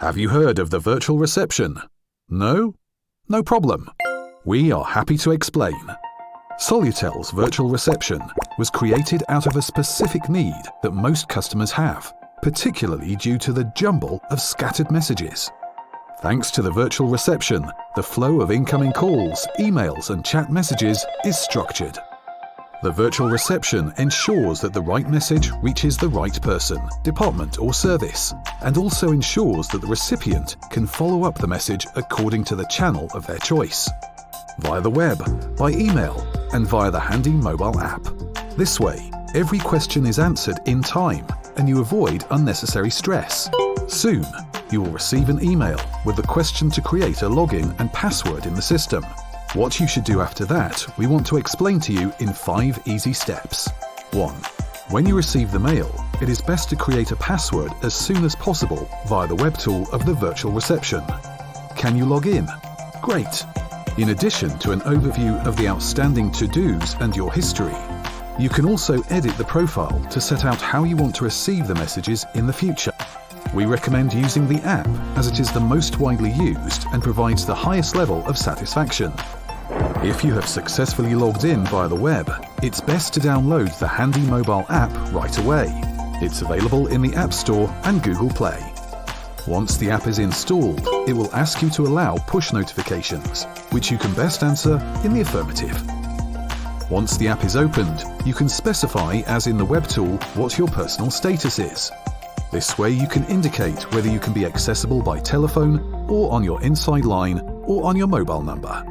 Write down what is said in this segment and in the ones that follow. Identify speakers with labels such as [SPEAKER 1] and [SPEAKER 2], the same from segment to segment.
[SPEAKER 1] Have you heard of the virtual reception? No? No problem. We are happy to explain. Solucall's virtual reception was created out of a specific need that most customers have, particularly due to the jumble of scattered messages. Thanks to the virtual reception, the flow of incoming calls, emails, and chat messages is structured. The virtual reception ensures that the right message reaches the right person, department, or service, and also ensures that the recipient can follow up the message according to the channel of their choice, via the web, by email, and via the handy mobile app. This way, every question is answered in time, and you avoid unnecessary stress. Soon, you will receive an email with the question to create a login and password in the system. What you should do after that, we want to explain to you in 5 easy steps. 1. When you receive the mail, it is best to create a password as soon as possible via the web tool of the virtual reception. Can you log in? Great! In addition to an overview of the outstanding to-dos and your history, you can also edit the profile to set out how you want to receive the messages in the future. We recommend using the app as it is the most widely used and provides the highest level of satisfaction. If you have successfully logged in via the web, it's best to download the handy mobile app right away. It's available in the App Store and Google Play. Once the app is installed, it will ask you to allow push notifications, which you can best answer in the affirmative. Once the app is opened, you can specify, as in the web tool, what your personal status is. This way you can indicate whether you can be accessible by telephone or on your inside line or on your mobile number.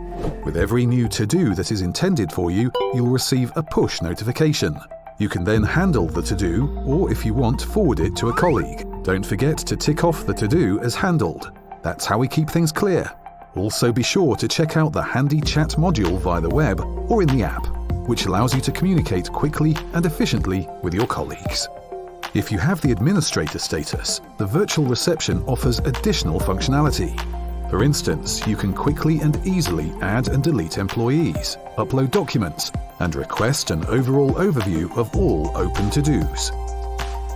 [SPEAKER 1] With every new to-do that is intended for you, you'll receive a push notification. You can then handle the to-do, or if you want, forward it to a colleague. Don't forget to tick off the to-do as handled. That's how we keep things clear. Also be sure to check out the handy chat module via the web or in the app, which allows you to communicate quickly and efficiently with your colleagues. If you have the administrator status, the virtual reception offers additional functionality. For instance, you can quickly and easily add and delete employees, upload documents, and request an overall overview of all open to-dos.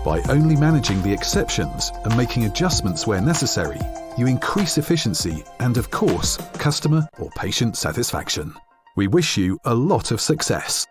[SPEAKER 1] By only managing the exceptions and making adjustments where necessary, you increase efficiency and, of course, customer or patient satisfaction. We wish you a lot of success.